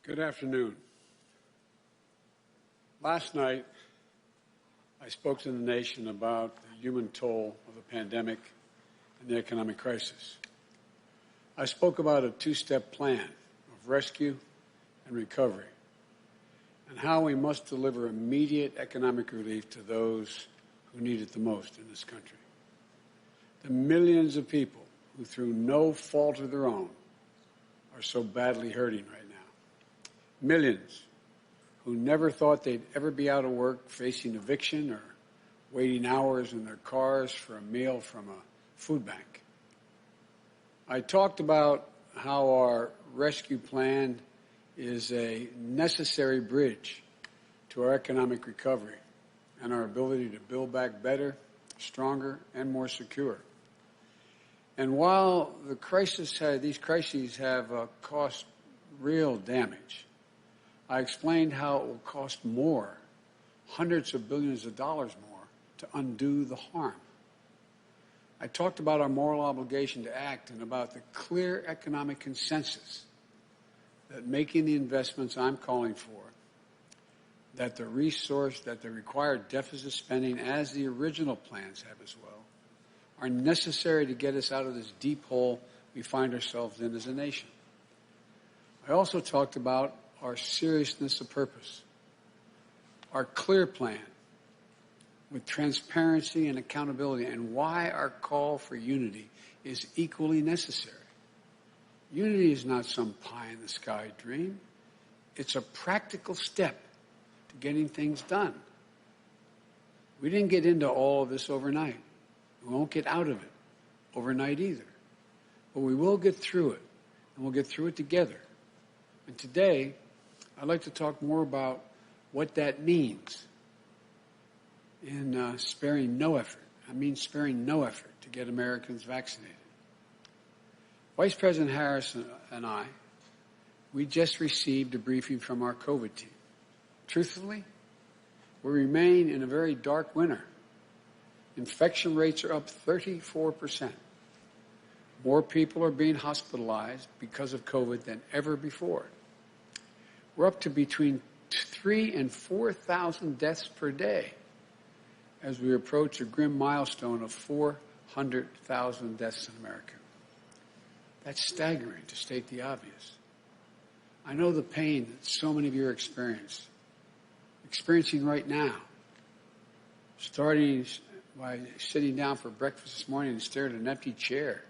Good afternoon. Last night, I spoke to the nation about the human toll of the pandemic and the economic crisis. I spoke about a two-step plan of rescue and recovery and how we must deliver immediate economic relief to those who need it the most in this country. The millions of people who, through no fault of their own, are so badly hurting right now. Millions who never thought they'd ever be out of work, facing eviction or waiting hours in their cars for a meal from a food bank. I talked about how our rescue plan is a necessary bridge to our economic recovery and our ability to build back better, stronger, and more secure. And while these crises have caused real damage, I explained how it will cost more, hundreds of billions of dollars more, to undo the harm. I talked about our moral obligation to act and about the clear economic consensus that making the investments I'm calling for, that the required deficit spending, as the original plans have as well, are necessary to get us out of this deep hole we find ourselves in as a nation. I also talked about our seriousness of purpose, our clear plan with transparency and accountability, and why our call for unity is equally necessary. Unity is not some pie-in-the-sky dream. It's a practical step to getting things done. We didn't get into all of this overnight. We won't get out of it overnight either. But we will get through it, and we'll get through it together. And today, I'd like to talk more about what that means in sparing no effort. I mean sparing no effort to get Americans vaccinated. Vice President Harris and I, we just received a briefing from our COVID team. Truthfully, we remain in a very dark winter. Infection rates are up 34%. More people are being hospitalized because of COVID than ever before. We're up to between 3,000 and 4,000 deaths per day as we approach a grim milestone of 400,000 deaths in America. That's staggering, to state the obvious. I know the pain that so many of you are experiencing right now, starting by sitting down for breakfast this morning and staring at an empty chair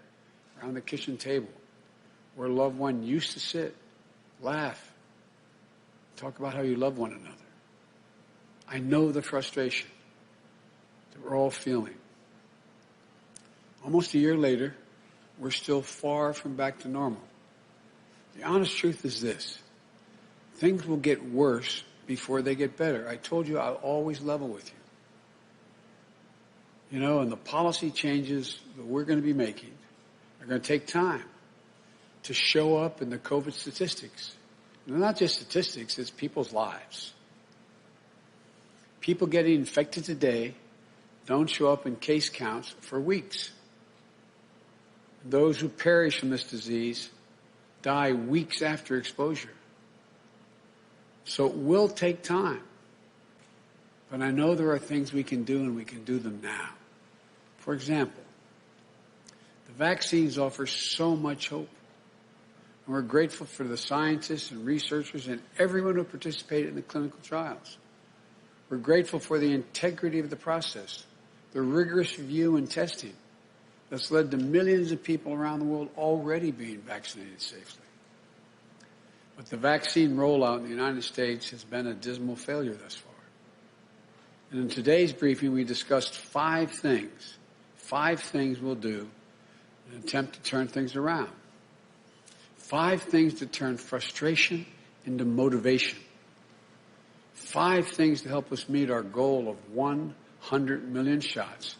around the kitchen table where a loved one used to sit, laugh, talk about how you love one another. I know the frustration that we're all feeling. Almost a year later, we're still far from back to normal. The honest truth is this: things will get worse before they get better. I told you I'll always level with you. You know, and the policy changes that we're going to be making are going to take time to show up in the COVID statistics. And they're not just statistics, it's people's lives. People getting infected today don't show up in case counts for weeks. Those who perish from this disease die weeks after exposure. So it will take time. But I know there are things we can do, and we can do them now. For example, the vaccines offer so much hope. And we're grateful for the scientists and researchers and everyone who participated in the clinical trials. We're grateful for the integrity of the process, the rigorous review and testing that's led to millions of people around the world already being vaccinated safely. But the vaccine rollout in the United States has been a dismal failure thus far. And in today's briefing, we discussed 5 things we'll do in an attempt to turn things around. 5 things to turn frustration into motivation. 5 things to help us meet our goal of 100 million shots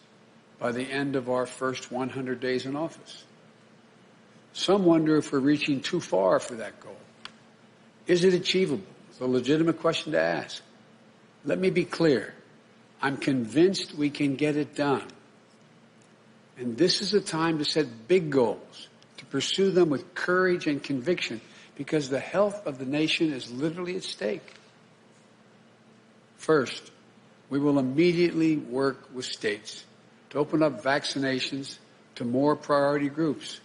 by the end of our first 100 days in office. Some wonder if we're reaching too far for that goal. Is it achievable? It's a legitimate question to ask. Let me be clear. I'm convinced we can get it done. And this is a time to set big goals, to pursue them with courage and conviction, because the health of the nation is literally at stake. First, we will immediately work with states to open up vaccinations to more priority groups.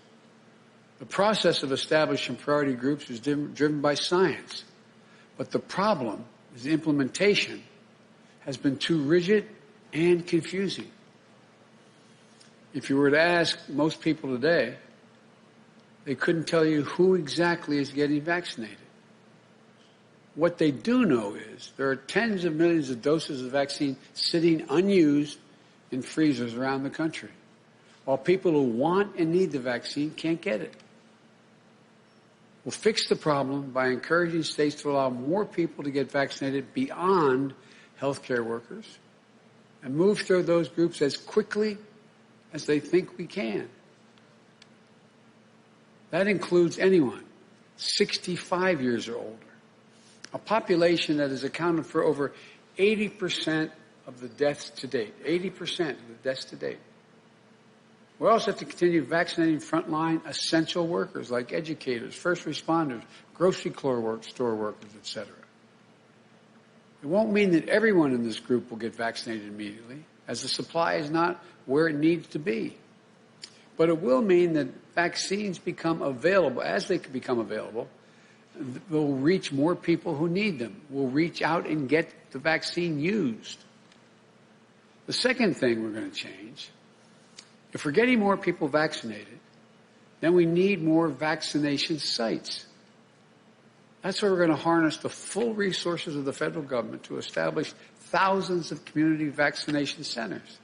The process of establishing priority groups is driven by science, but the problem is the implementation has been too rigid and confusing. If you were to ask most people today, they couldn't tell you who exactly is getting vaccinated. What they do know is there are tens of millions of doses of vaccine sitting unused in freezers around the country, while people who want and need the vaccine can't get it. We'll fix the problem by encouraging states to allow more people to get vaccinated beyond healthcare workers and move through those groups as quickly as they think we can. That includes anyone 65 years or older, a population that has accounted for over 80% of the deaths to date. 80% of the deaths to date. We also have to continue vaccinating frontline essential workers like educators, first responders, grocery store workers, etc. It won't mean that everyone in this group will get vaccinated immediately, as the supply is not where it needs to be. But it will mean that vaccines become available. As they become available, they'll reach more people who need them. We'll reach out and get the vaccine used. The second thing we're going to change, if we're getting more people vaccinated, then we need more vaccination sites. That's where we're going to harness the full resources of the federal government to establish thousands of community vaccination centers.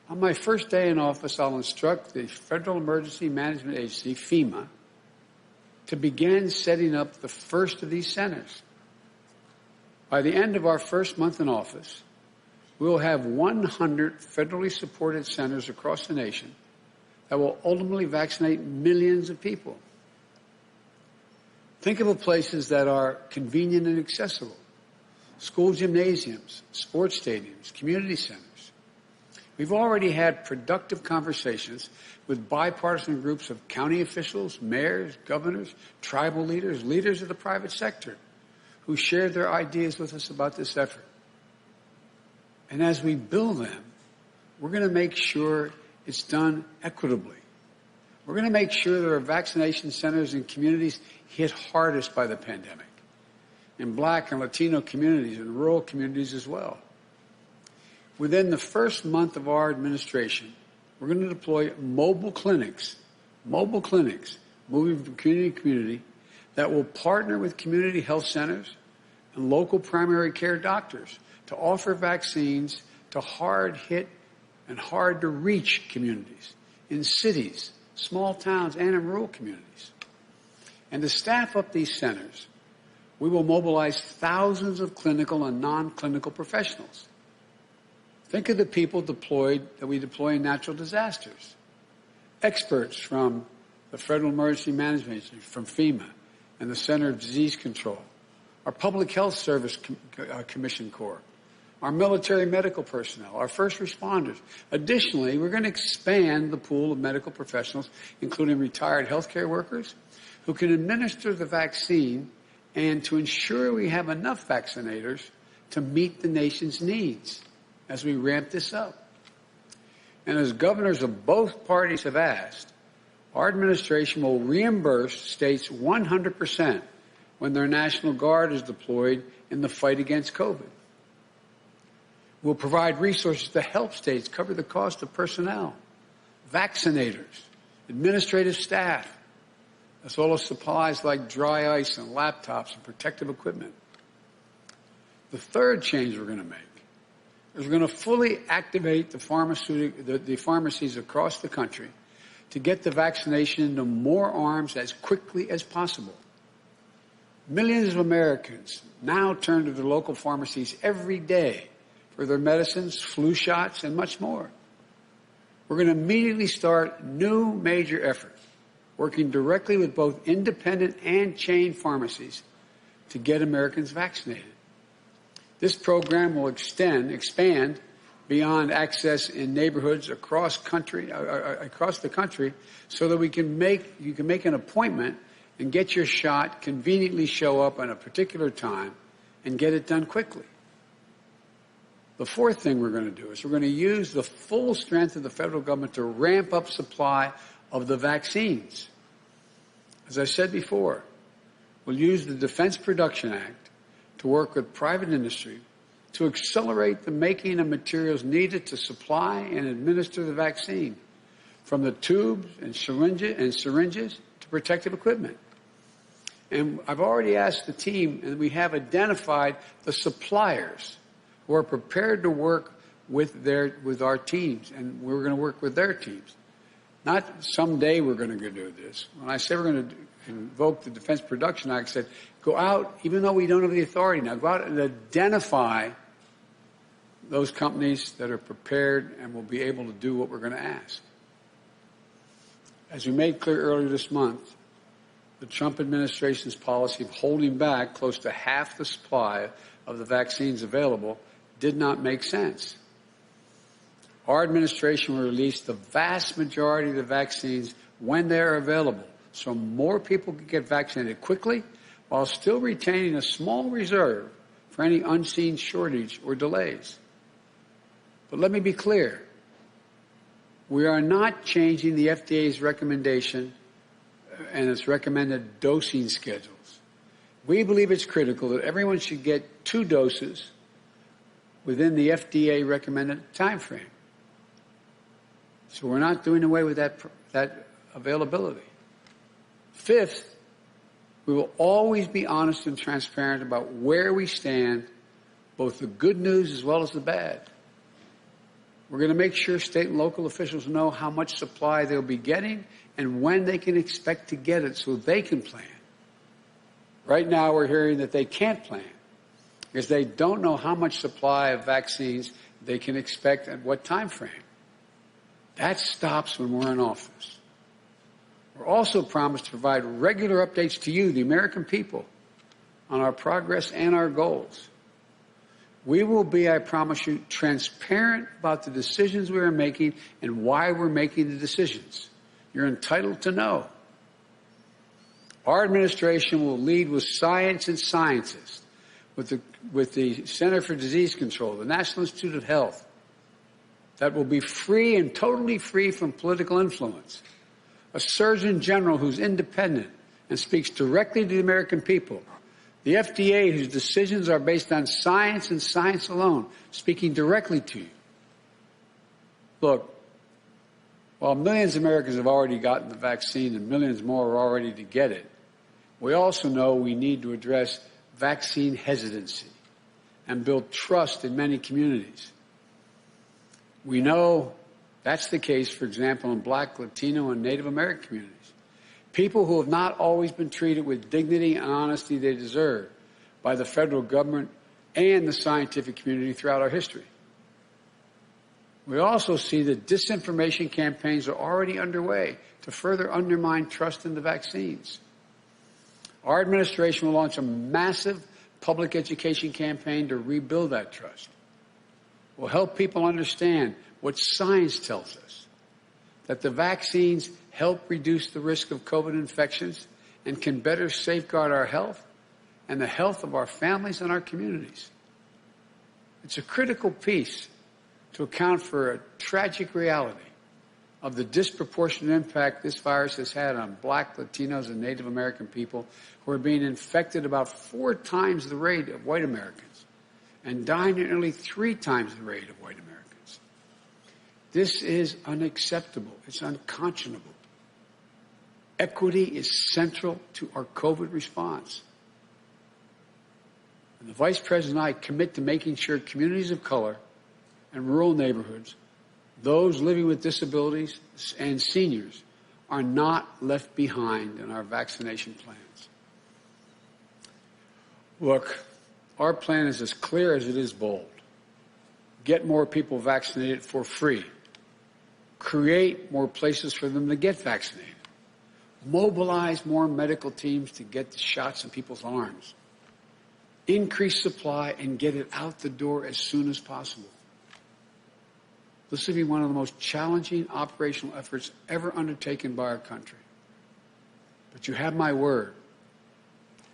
On my first day in office, I'll instruct the Federal Emergency Management Agency, FEMA, to begin setting up the first of these centers. By the end of our first month in office, we will have 100 federally supported centers across the nation that will ultimately vaccinate millions of people. Think of the places that are convenient and accessible: school gymnasiums, sports stadiums, community centers. We've already had productive conversations with bipartisan groups of county officials, mayors, governors, tribal leaders, leaders of the private sector, who shared their ideas with us about this effort. And as we build them, we're going to make sure it's done equitably. We're going to make sure there are vaccination centers in communities hit hardest by the pandemic, in Black and Latino communities and rural communities as well. Within the first month of our administration, we're going to deploy mobile clinics, moving from community to community, that will partner with community health centers and local primary care doctors to offer vaccines to hard-hit and hard-to-reach communities in cities, small towns, and in rural communities. And to staff up these centers, we will mobilize thousands of clinical and non-clinical professionals. Think of the people that we deploy in natural disasters. Experts from the Federal Emergency Management Agency, from FEMA, and the Center of Disease Control, our Public Health Service Commission Corps, our military medical personnel, our first responders. Additionally, we're going to expand the pool of medical professionals, including retired healthcare workers, who can administer the vaccine and to ensure we have enough vaccinators to meet the nation's needs as we ramp this up. And as governors of both parties have asked, our administration will reimburse states 100% when their National Guard is deployed in the fight against COVID. We'll provide resources to help states cover the cost of personnel, vaccinators, administrative staff, as well as supplies like dry ice and laptops and protective equipment. The third change we're going to make is we're going to fully activate the pharmacies across the country to get the vaccination into more arms as quickly as possible. Millions of Americans now turn to their local pharmacies every day for their medicines, flu shots, and much more. We're going to immediately start new major efforts, working directly with both independent and chain pharmacies to get Americans vaccinated. This program will expand beyond access in neighborhoods across the country, so that you can make an appointment and get your shot, conveniently show up at a particular time, and get it done quickly. The fourth thing we're going to do is we're going to use the full strength of the federal government to ramp up supply of the vaccines. As I said before, we'll use the Defense Production Act to work with private industry to accelerate the making of materials needed to supply and administer the vaccine, from the tubes and syringes to protective equipment. And I've already asked the team, and we have identified the suppliers who are prepared to work with our teams, and we're going to work with their teams. Not someday we're going to go do this. When I say we're going to invoke the Defense Production Act, I said, go out, even though we don't have the authority now, go out and identify those companies that are prepared and will be able to do what we're going to ask. As we made clear earlier this month, the Trump administration's policy of holding back close to half the supply of the vaccines available did not make sense. Our administration will release the vast majority of the vaccines when they are available, so more people can get vaccinated quickly while still retaining a small reserve for any unseen shortage or delays. But let me be clear. We are not changing the FDA's recommendation and its recommended dosing schedules. We believe it's critical that everyone should get 2 doses within the FDA recommended time frame. So we're not doing away with that availability. Fifth, we will always be honest and transparent about where we stand, both the good news as well as the bad. We're going to make sure state and local officials know how much supply they'll be getting and when they can expect to get it so they can plan. Right now we're hearing that they can't plan because they don't know how much supply of vaccines they can expect at what time frame. That stops when we're in office. We're also promised to provide regular updates to you, the American people, on our progress and our goals. We will be, I promise you, transparent about the decisions we are making and why we're making the decisions. You're entitled to know. Our administration will lead with science and scientists, with the Center for Disease Control, the National Institute of Health, that will be free and totally free from political influence. A Surgeon General who's independent and speaks directly to the American people. The FDA, whose decisions are based on science and science alone, speaking directly to you. Look, while millions of Americans have already gotten the vaccine and millions more are already to get it, we also know we need to address vaccine hesitancy and build trust in many communities. We know that's the case, for example, in Black, Latino, and Native American communities. People who have not always been treated with dignity and honesty they deserve by the federal government and the scientific community throughout our history. We also see that disinformation campaigns are already underway to further undermine trust in the vaccines. Our administration will launch a massive public education campaign to rebuild that trust. We'll help people understand what science tells us, that the vaccines help reduce the risk of COVID infections and can better safeguard our health and the health of our families and our communities. It's a critical piece to account for a tragic reality of the disproportionate impact this virus has had on Black, Latinos, and Native American people who are being infected about 4 times the rate of white Americans and dying at nearly 3 times the rate of white Americans. This is unacceptable. It's unconscionable. Equity is central to our COVID response. And the Vice President and I commit to making sure communities of color and rural neighborhoods, those living with disabilities and seniors, are not left behind in our vaccination plans. Look, our plan is as clear as it is bold. Get more people vaccinated for free. Create more places for them to get vaccinated. Mobilize more medical teams to get the shots in people's arms. Increase supply and get it out the door as soon as possible. This will be one of the most challenging operational efforts ever undertaken by our country. But you have my word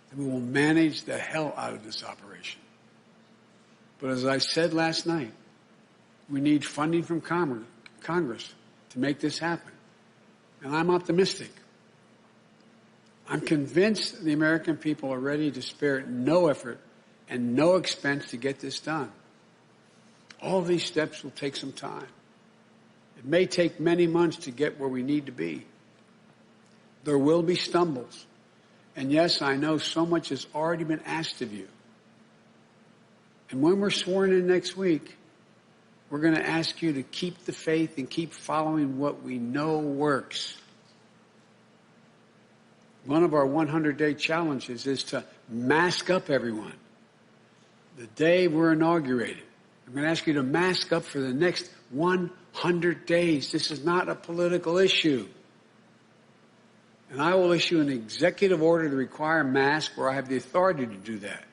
that we will manage the hell out of this operation. But as I said last night, we need funding from Congress to make this happen. And I'm optimistic. I'm convinced the American people are ready to spare no effort and no expense to get this done. All these steps will take some time. It may take many months to get where we need to be. There will be stumbles. And yes, I know so much has already been asked of you. And when we're sworn in next week, we're going to ask you to keep the faith and keep following what we know works. One of our 100-day challenges is to mask up everyone. The day we're inaugurated, I'm going to ask you to mask up for the next 100 days. This is not a political issue. And I will issue an executive order to require masks where I have the authority to do that.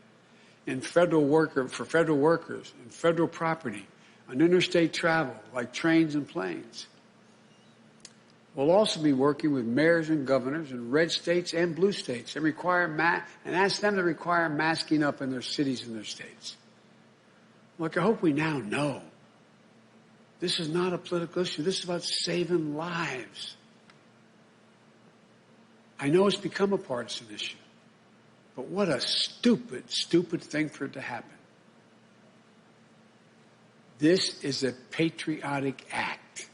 For federal workers, in federal property, on interstate travel, like trains and planes. We'll also be working with mayors and governors in red states and blue states and ask them to require masking up in their cities and their states. Look, I hope we now know this is not a political issue. This is about saving lives. I know it's become a partisan issue, but what a stupid, stupid thing for it to happen. This is a patriotic act.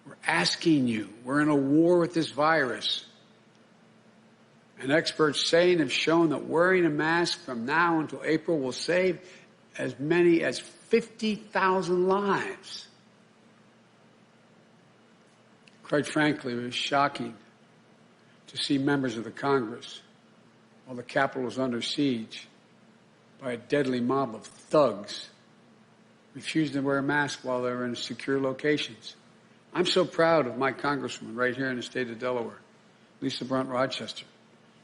We're asking you. We're in a war with this virus. And experts saying have shown that wearing a mask from now until April will save as many as 50,000 lives. Quite frankly, it was shocking to see members of the Congress, while the Capitol was under siege by a deadly mob of thugs, refusing to wear a mask while they were in secure locations. I'm so proud of my congresswoman right here in the state of Delaware, Lisa Brunt Rochester,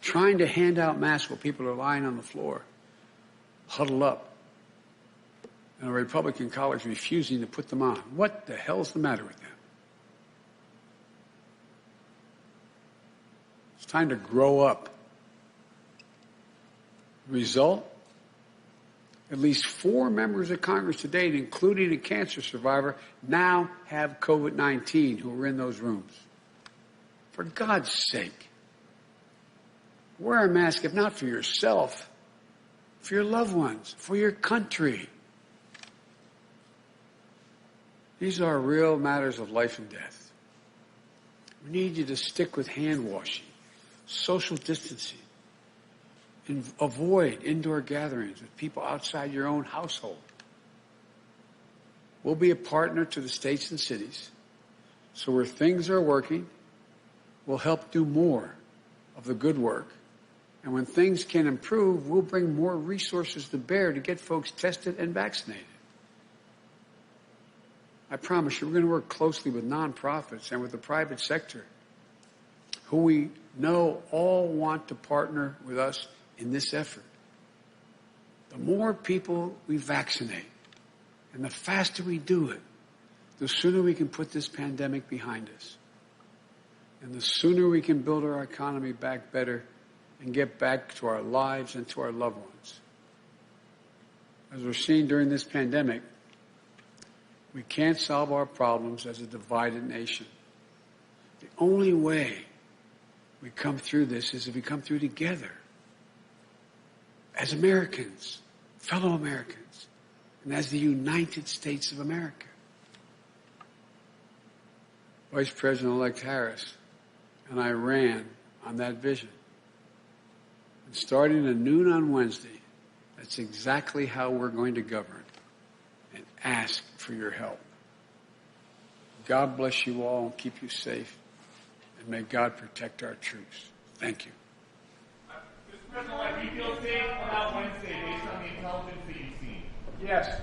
trying to hand out masks while people are lying on the floor, huddled up, and a Republican colleague refusing to put them on. What the hell's the matter with them? It's time to grow up. Result? At least 4 members of Congress to date, including a cancer survivor, now have COVID-19 who were in those rooms. For God's sake, wear a mask, if not for yourself, for your loved ones, for your country. These are real matters of life and death. We need you to stick with hand washing, social distancing, and avoid indoor gatherings with people outside your own household. We'll be a partner to the states and cities, so where things are working, we'll help do more of the good work. And when things can improve, we'll bring more resources to bear to get folks tested and vaccinated. I promise you, we're going to work closely with nonprofits and with the private sector, who we know all want to partner with us in this effort. The more people we vaccinate, and the faster we do it, the sooner we can put this pandemic behind us. And the sooner we can build our economy back better and get back to our lives and to our loved ones. As we're seeing during this pandemic, we can't solve our problems as a divided nation. The only way we come through this is if we come through together. As Americans, fellow Americans, and as the United States of America. Vice President-elect Harris and I ran on that vision. And starting at noon on Wednesday, that's exactly how we're going to govern and ask for your help. God bless you all and keep you safe, and may God protect our troops. Thank you. Mr. President, do you feel safe about Wednesday based on the intelligence that you've seen? Yes.